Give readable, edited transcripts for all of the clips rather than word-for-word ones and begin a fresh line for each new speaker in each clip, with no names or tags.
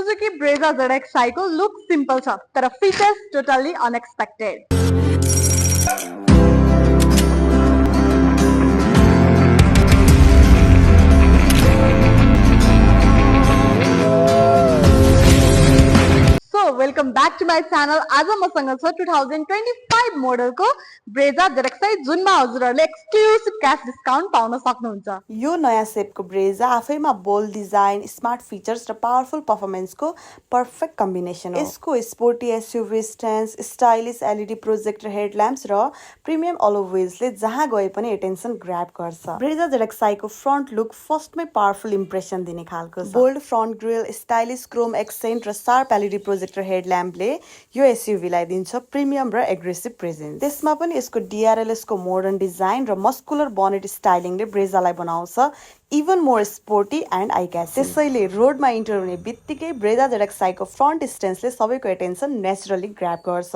Suzuki Brezza ZX को look simple छ तर features totally unexpected. Welcome back to my channel. आज मसँग छ 2025 मोडलको ब्रेजा ZX जुनमा हजुरहरूले एक्सक्लुसिभ क्याश डिस्काउन्ट पाउन सक्नुहुन्छ।
यो नयाँ सेपको ब्रेजा आफैमा बोल्ड डिजाइन, स्मार्ट फिचर्स र पावरफुल पर्फर्मेन्सको पर्फेक्ट कम्बिनेसन हो। यसको sporty SUV stand, stylish LED projector headlamps र प्रिमियम अलो व्हील्सले जहाँ गए पनि एटेन्सन ग्र्याब गर्छ। ब्रेजा ZX को फ्रन्ट लुक फर्स्टमै पावरफुल इम्प्रेसन दिने खालको छ। Bold front grille, stylish chrome accent र शार्प एलईडी प्रोजेक्टर हेडल्याम्पले यो एसयुभीलाई दिन्छ प्रिमियम र एग्रेसिभ प्रेजेन्स। त्यसमा पनि यसको DRLS को मोडर्न डिजाइन र मस्कुलर बनेट स्टाइलिङले ब्रेजालाई बनाउँछ even more sporty and eye catch. त्यसैले रोडमा इन्टर हुने बित्तिकै ब्रेजा ZX को फ्रन्ट स्टेन्सले सबैको एटेन्सन नेचुरली ग्र्याब गर्छ।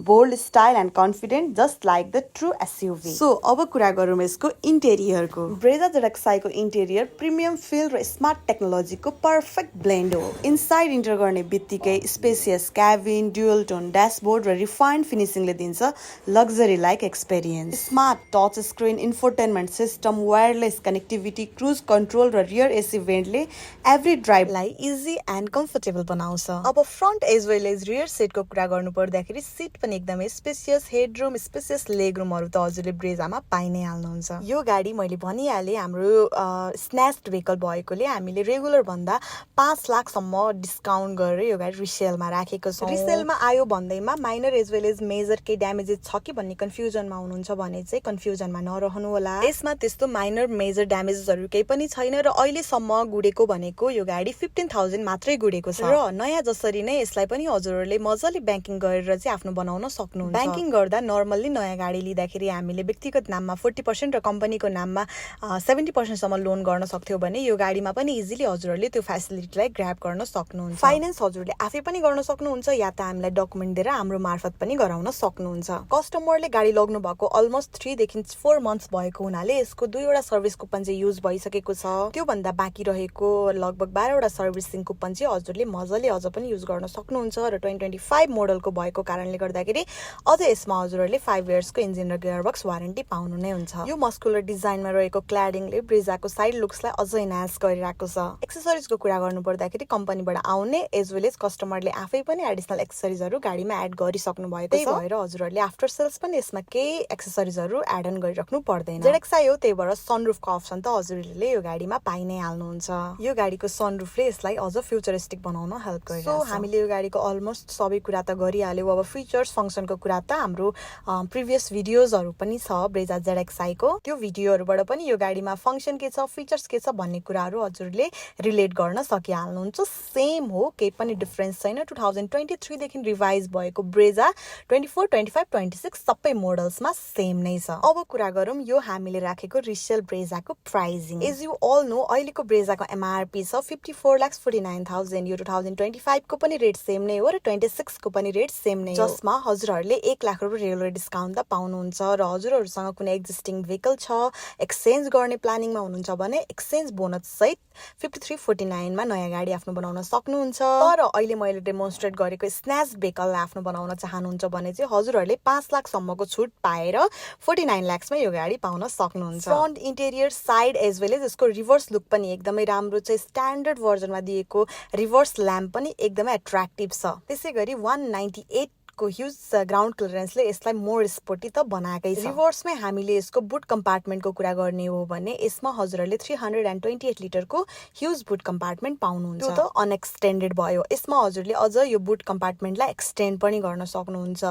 Bold style and confident just like the true SUV. So अब कुरा गरौँ यसको इन्टेरियरको। ब्रेजा ZX को इन्टेरियर प्रिमियम फिल र स्मार्ट टेक्नोलोजीको पर्फेक्ट ब्लेन्ड हो। इनसाइड इन्टर गर्ने बित्तिकै spacious cabin, dual tone dashboard र रिफाइन्ड फिनिसिङले दिन्छ luxury like experience. Smart touch screen, infotainment system, wireless connectivity, cruise control र रियर एसी भेन्टले एभ्री ड्राइभलाई इजी एन्ड कम्फर्टेबल बनाउँछ। अब front as well as rear सिटको कुरा गर्नु पर्दाखेरि सिट पनि एकदमै स्पेसियस हेडरुम, स्पेसियस लेग रुमहरू त हजुरले ब्रेजामा पाइ नै हाल्नुहुन्छ। यो गाडी मैले भनिहालेँ हाम्रो स्न्याच्ड भेहिकल भएकोले हामीले रेगुलर भन्दा 5 लाखसम्म डिस्काउन्ट गरेर यो गाडी रिसेलमा राखेको छौँ। रिसेलमा आयो भन्दैमा minor as well as major केही ड्यामेजेस छ कि भन्ने कन्फ्युजनमा हुनुहुन्छ भने चाहिँ कन्फ्युजनमा नरहनु होला। यसमा त्यस्तो माइनर मेजर ड्यामेजेसहरू केही पनि छैन र अहिलेसम्म गुडेको भनेको यो गाडी 15,000 मात्रै गुडेको छ र नयाँ जसरी नै यसलाई पनि हजुरहरूले मजाले ब्याङ्किङ गरेर चाहिँ आफ्नो बनाउन सक्नुहुन्छ। ब्याङ्किङ गर्दा नर्मल्ली नयाँ गाडी लिँदाखेरि हामीले व्यक्तिगत नाममा 40% र कम्पनीको नाममा 70% सम्म लोन गर्न सक्थ्यौँ भने यो गाडीमा पनि इजिली हजुरहरूले त्यो फेसिलिटीलाई ग्र्याब गर्न सक्नुहुन्छ। फाइनेन्स हजुरले आफै पनि गर्न सक्नुहुन्छ या त हामीलाई डकुमेन्ट दिएर हाम्रो मार्फत पनि गराउन सक्नुहुन्छ। कस्टमरले गाडी लग्नु भएको अलमोस्ट 3 देखि 4 मन्थ्स भएको हुनाले यसको 2वटा सर्भिस कुपन चाहिँ युज भइसकेको छ। त्यो भन्दा बाँकी रहेको लगभग 12वटा सर्भिसिङ कुपन चाहिँ हजुरले मजाले अझ पनि युज गर्न सक्नुहुन्छ र 2025 मोडलको भएको कारणले गर्दाखेरि अझ यसमा हजुरहरूले 5 इयर्सको इन्जिन र गियरबक्स वारेन्टी पाउनु नै हुन्छ। यो मस्कुलर डिजाइनमा रहेको क्ल्याडिङले ब्रेजाको साइड लुक्सलाई अझ इन्हान्स गरिरहेको छ। एक्सेसरिजको कुरा गर्नु पर्दाखेरि कम्पनीबाट आउने एज वेल एज कस्टमरले आफै पनि एडिसनल एक्सेसरिजहरू गाडीमा एड गरिसक्नु भएको छ। त्यही भएर हजुरहरूले आफ्टर सेल्स पनि यसमा केही एक्सेसरिजहरू एड अन गरिराख्नु पर्दैन। ZX हो त्यही भएर सनरुफको अप्सन त हजुरहरूले यो गाडीमा पाइ नै हाल्नुहुन्छ। यो गाडीको सनरुफले यसलाई अझ फ्युचरिस्टिक बनाउन हेल्प गरिरहेछ। सो हामीले यो गाडीको अलमोस्ट सबै कुरा त गरिहाल्यौँ। अब फिचर्स फङ्सनको कुरा त हाम्रो प्रिभियस भिडियोजहरू पनि छ ब्रेजा ZX को। त्यो भिडियोहरूबाट पनि यो गाडीमा फङ्सन के छ, फिचर्स के छ भन्ने कुराहरू हजुरले रिलेट गर्न सकिहाल्नुहुन्छ। सेम हो, केही पनि डिफरेन्स छैन। 2023 देखि रिभाइज भएको ब्रेजा 24, 25, 26 सबै मोडल्समा सेम नै छ। अब कुरा गरौँ यो हामीले राखेको रिसेल ब्रेजाको pricing. As you all know अहिलेको ब्रेजाको MRP छ 54,49,000। यो 2025 को पनि रेट सेम नै हो र 26 को पनि रेट सेम नै हो, जसमा हजुरहरूले 1 लाख रुपियाँ रेगुलर डिस्काउन्ट त पाउनुहुन्छ। र हजुरहरूसँग कुनै एक्जिस्टिङ भेहिकल छ, एक्सचेन्ज गर्ने प्लानिङमा हुनुहुन्छ भने एक्सचेन्ज बोनस सहित 5349 मा नयाँ गाडी आफ्नो बनाउन सक्नुहुन्छ। तर अहिले मैले डेमोन्स्ट्रेट गरेको स्न्याच भेहिकललाई आफ्नो बनाउन चाहनुहुन्छ भने चाहिँ हजुरहरूले 5 लाखसम्मको छुट पाएर 49 लाख्समा यो गाडी पाउन सक्नुहुन्छ। Front interior side as well as यसको रिभर्स लुक पनि एकदमै राम्रो छ। स्ट्यान्डर्ड भर्जनमा दिएको रिभर्स ल्याम्प पनि एकदमै एट्र्याक्टिभ छ। त्यसै गरी 198 को ह्युज ग्राउन्ड क्लियरेन्सले यसलाई मोर स्पोर्टी त बनाएकै छ। रिभर्समै हामीले यसको बुट कम्पार्टमेन्टको कुरा गर्ने हो भने यसमा हजुरहरूले 328 लिटरको ह्युज बुट कम्पार्टमेन्ट पाउनुहुन्छ। त्यो त अनएक्सटेन्डेड भयो। यसमा हजुरले अझ यो बुट कम्पार्टमेन्टलाई एक्सटेन्ड पनि गर्न सक्नुहुन्छ।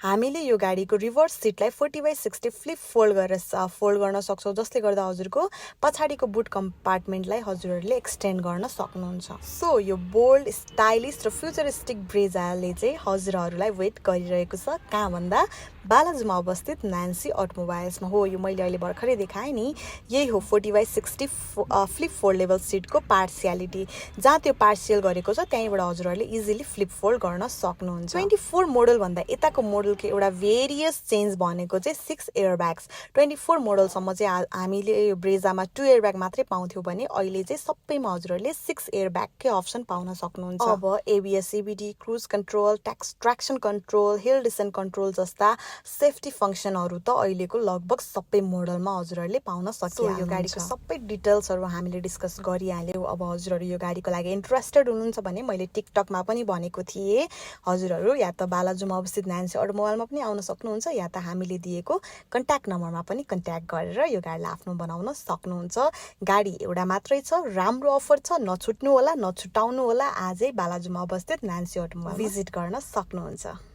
हामीले यो गाडीको रिभर्स सिटलाई 40/60 फ्लिप फोल्ड गरेर फोल्ड गर्न सक्छौँ, जसले गर्दा हजुरको पछाडिको बुट कम्पार्टमेन्टलाई हजुरहरूले एक्सटेन्ड गर्न सक्नुहुन्छ। सो यो बोल्ड, स्टाइलिस र फ्युचरिस्टिक ब्रेजाले चाहिँ हजुरहरूलाई वेट गरिरहेको छ कहाँ भन्दा बालाजुमा अवस्थित नान्सी अटोमोबाइल्समा हो। यो मैले अहिले भर्खरै देखाएँ नि, यही हो 40/60 फ्लिप फोल्ड लेभल सिटको पार्सियालिटी। जहाँ त्यो पार्सियल गरेको छ त्यहीँबाट हजुरहरूले इजिली फ्लिप फोल्ड गर्न सक्नुहुन्छ। 24 मोडलभन्दा यताको मोडलको एउटा भेरियस चेन्ज भनेको चाहिँ 6 एयरब्याग्स। 24 मोडलसम्म चाहिँ हामीले यो ब्रेजामा 2 एयरब्याग मात्रै पाउँथ्यौँ भने अहिले चाहिँ सबैमा हजुरहरूले 6 एयरब्यागकै अप्सन पाउन सक्नुहुन्छ। अब ABS, CBD, cruise control, traction control, hill descent control जस्ता सेफ्टी फङ्सनहरू त अहिलेको लगभग सबै मोडलमा हजुरहरूले पाउन सकिन्छ। यो गाडीको सबै डिटेल्सहरू हामीले डिस्कस गरिहाल्यौँ। अब हजुरहरू यो गाडीको लागि इन्ट्रेस्टेड हुनुहुन्छ भने मैले टिकटकमा पनि भनेको थिएँ, हजुरहरू या त बालाजुमा अवस्थित नान्सी अटोमोबाइलमा पनि आउन सक्नुहुन्छ या त हामीले दिएको कन्ट्याक्ट नम्बरमा पनि कन्ट्याक्ट गरेर यो गाडीलाई आफ्नो बनाउन सक्नुहुन्छ। गाडी एउटा मात्रै छ, राम्रो अफर छ, नछुट्नु होला, नछुटाउनु होला। आजै बालाजुमा अवस्थित नान्सी अटोमोबाइल भिजिट गर्न सक्नुहुन्छ।